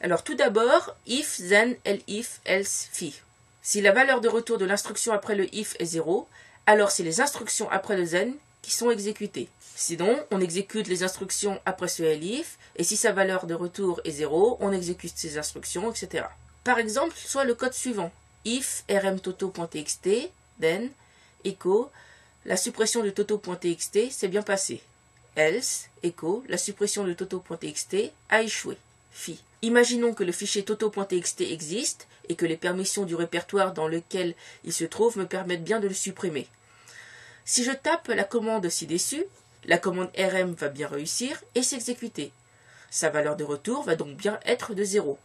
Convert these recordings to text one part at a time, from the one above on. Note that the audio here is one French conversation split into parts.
Alors tout d'abord, if, then, elif, else, fi. Si la valeur de retour de l'instruction après le if est 0, alors c'est les instructions après le then qui sont exécutées. Sinon, on exécute les instructions après ce elif, et si sa valeur de retour est 0, on exécute ces instructions, etc. Par exemple, soit le code suivant. If rmtoto.txt, then, echo, la suppression de toto.txt s'est bien passée. Else, echo, la suppression de toto.txt a échoué. Fi. Imaginons que le fichier toto.txt existe et que les permissions du répertoire dans lequel il se trouve me permettent bien de le supprimer. Si je tape la commande ci-dessus, la commande rm va bien réussir et s'exécuter. Sa valeur de retour va donc bien être de 0.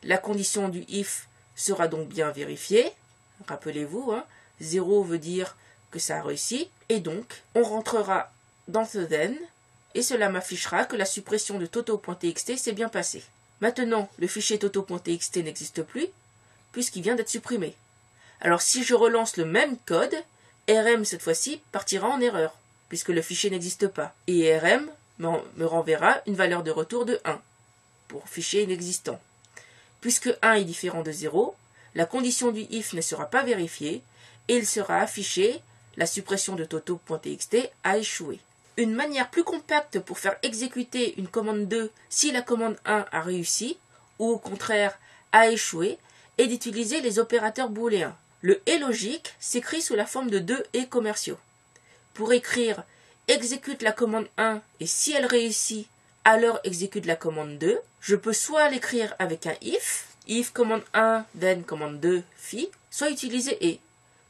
La condition du if sera donc bien vérifiée. Rappelez-vous, 0 veut dire que ça a réussi. Et donc, on rentrera dans the then et cela m'affichera que la suppression de toto.txt s'est bien passée. Maintenant, le fichier toto.txt n'existe plus puisqu'il vient d'être supprimé. Alors si je relance le même code, rm cette fois-ci partira en erreur puisque le fichier n'existe pas. Et rm me renverra une valeur de retour de 1 pour fichier inexistant. Puisque 1 est différent de 0, la condition du if ne sera pas vérifiée et il sera affiché la suppression de toto.txt a échoué. Une manière plus compacte pour faire exécuter une commande 2 si la commande 1 a réussi ou au contraire a échoué est d'utiliser les opérateurs booléens. Le et logique s'écrit sous la forme de deux et commerciaux. Pour écrire exécute la commande 1 et si elle réussit, alors exécute la commande 2, je peux soit l'écrire avec un if commande 1, then commande 2, fi, soit utiliser et,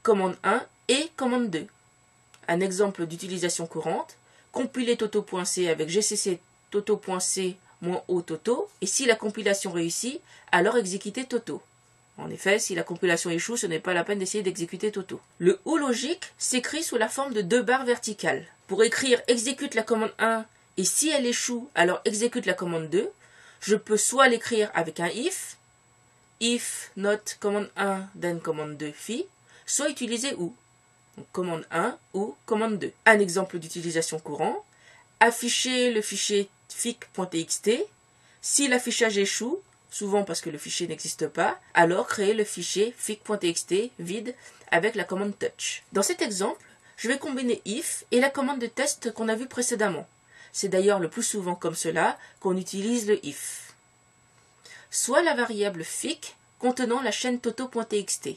commande 1 et commande 2. Un exemple d'utilisation courante, compiler toto.c avec gcc toto.c-o toto, et si la compilation réussit, alors exécuter toto. En effet, si la compilation échoue, ce n'est pas la peine d'essayer d'exécuter toto. Le ou logique s'écrit sous la forme de deux barres verticales. Pour écrire exécute la commande 1 et si elle échoue, alors exécute la commande 2, je peux soit l'écrire avec un if not commande 1 then commande 2 fi, soit utiliser ou. Donc, commande 1 ou commande 2. Un exemple d'utilisation courant, afficher le fichier fic.txt. Si l'affichage échoue, souvent parce que le fichier n'existe pas, alors créer le fichier fic.txt vide avec la commande touch. Dans cet exemple, je vais combiner if et la commande de test qu'on a vue précédemment. C'est d'ailleurs le plus souvent comme cela qu'on utilise le if. Soit la variable fic contenant la chaîne toto.txt.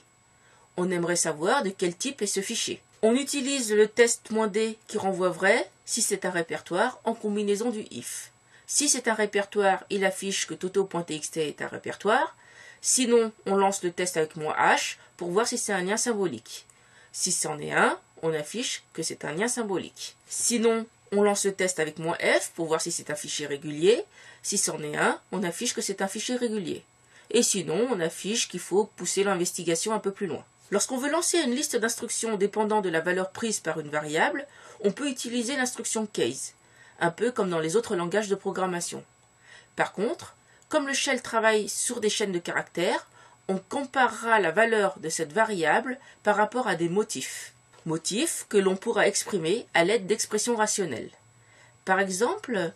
On aimerait savoir de quel type est ce fichier. On utilise le test-d qui renvoie vrai si c'est un répertoire en combinaison du if. Si c'est un répertoire, il affiche que toto.txt est un répertoire. Sinon, on lance le test avec -h pour voir si c'est un lien symbolique. Si c'en est un, on affiche que c'est un lien symbolique. Sinon, on lance le test avec -f pour voir si c'est un fichier régulier. Si c'en est un, on affiche que c'est un fichier régulier. Et sinon, on affiche qu'il faut pousser l'investigation un peu plus loin. Lorsqu'on veut lancer une liste d'instructions dépendant de la valeur prise par une variable, on peut utiliser l'instruction case, un peu comme dans les autres langages de programmation. Par contre, comme le shell travaille sur des chaînes de caractères, on comparera la valeur de cette variable par rapport à des motifs. Motifs que l'on pourra exprimer à l'aide d'expressions rationnelles. Par exemple,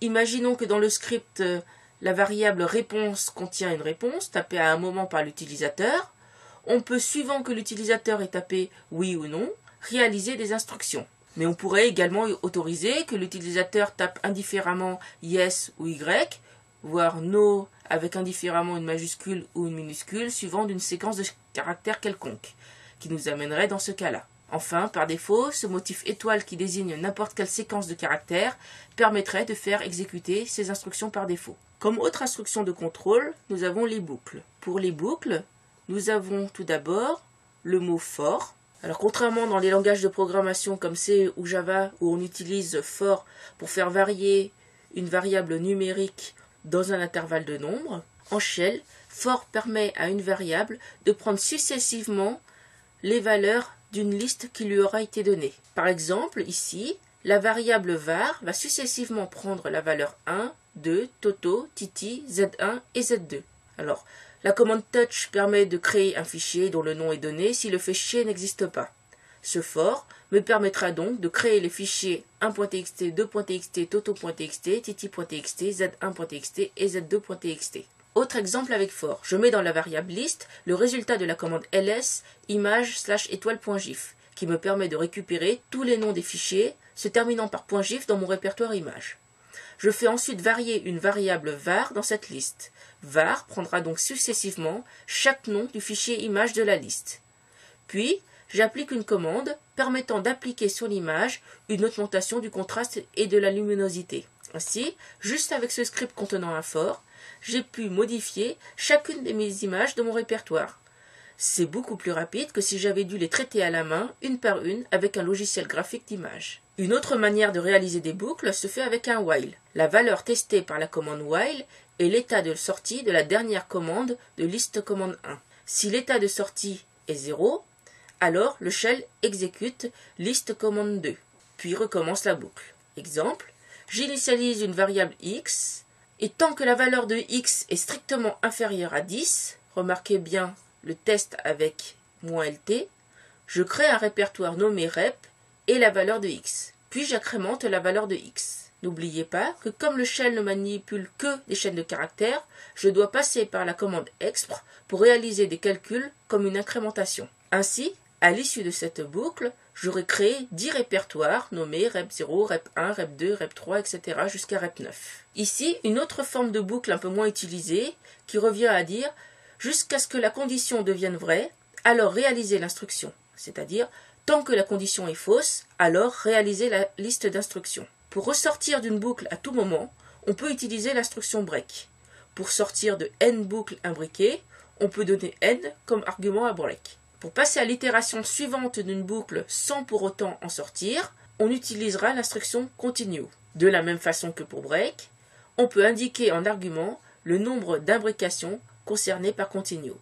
imaginons que dans le script, la variable réponse contient une réponse tapée à un moment par l'utilisateur. On peut, suivant que l'utilisateur ait tapé oui ou non, réaliser des instructions. Mais on pourrait également autoriser que l'utilisateur tape indifféremment yes ou y, voire no avec indifféremment une majuscule ou une minuscule, suivant d'une séquence de caractères quelconque, qui nous amènerait dans ce cas-là. Enfin, par défaut, ce motif étoile qui désigne n'importe quelle séquence de caractères permettrait de faire exécuter ces instructions par défaut. Comme autre instruction de contrôle, nous avons les boucles. Pour les boucles, nous avons tout d'abord le mot for. Alors contrairement dans les langages de programmation comme C ou Java où on utilise for pour faire varier une variable numérique dans un intervalle de nombre, en shell, for permet à une variable de prendre successivement les valeurs d'une liste qui lui aura été donnée. Par exemple, ici, la variable var va successivement prendre la valeur 1, 2, toto, titi, z1 et z2. Alors, la commande touch permet de créer un fichier dont le nom est donné si le fichier n'existe pas. Ce for me permettra donc de créer les fichiers 1.txt, 2.txt, toto.txt, titi.txt, z1.txt et z2.txt. Autre exemple avec for, je mets dans la variable list le résultat de la commande ls image/étoile.gif qui me permet de récupérer tous les noms des fichiers se terminant par .gif dans mon répertoire image. Je fais ensuite varier une variable var dans cette liste. Var prendra donc successivement chaque nom du fichier image de la liste. Puis, j'applique une commande permettant d'appliquer sur l'image une augmentation du contraste et de la luminosité. Ainsi, juste avec ce script contenant un for, j'ai pu modifier chacune de mes images de mon répertoire. C'est beaucoup plus rapide que si j'avais dû les traiter à la main, une par une, avec un logiciel graphique d'image. Une autre manière de réaliser des boucles se fait avec un while. La valeur testée par la commande while est l'état de sortie de la dernière commande de liste commande 1. Si l'état de sortie est 0, alors le shell exécute liste commande 2, puis recommence la boucle. Exemple, j'initialise une variable x, et tant que la valeur de x est strictement inférieure à 10, remarquez bien le test avec -lt, je crée un répertoire nommé rep et la valeur de x, puis j'accrémente la valeur de x. N'oubliez pas que comme le shell ne manipule que des chaînes de caractères, je dois passer par la commande expr pour réaliser des calculs comme une incrémentation. Ainsi, à l'issue de cette boucle, j'aurai créé 10 répertoires nommés rep0, rep1, rep2, rep3, etc. jusqu'à rep9. Ici, une autre forme de boucle un peu moins utilisée qui revient à dire jusqu'à ce que la condition devienne vraie, alors réalisez l'instruction, c'est-à-dire tant que la condition est fausse, alors réalisez la liste d'instructions. Pour ressortir d'une boucle à tout moment, on peut utiliser l'instruction break. Pour sortir de n boucles imbriquées, on peut donner n comme argument à break. Pour passer à l'itération suivante d'une boucle sans pour autant en sortir, on utilisera l'instruction continue. De la même façon que pour break, on peut indiquer en argument le nombre d'imbrications concernées par continue.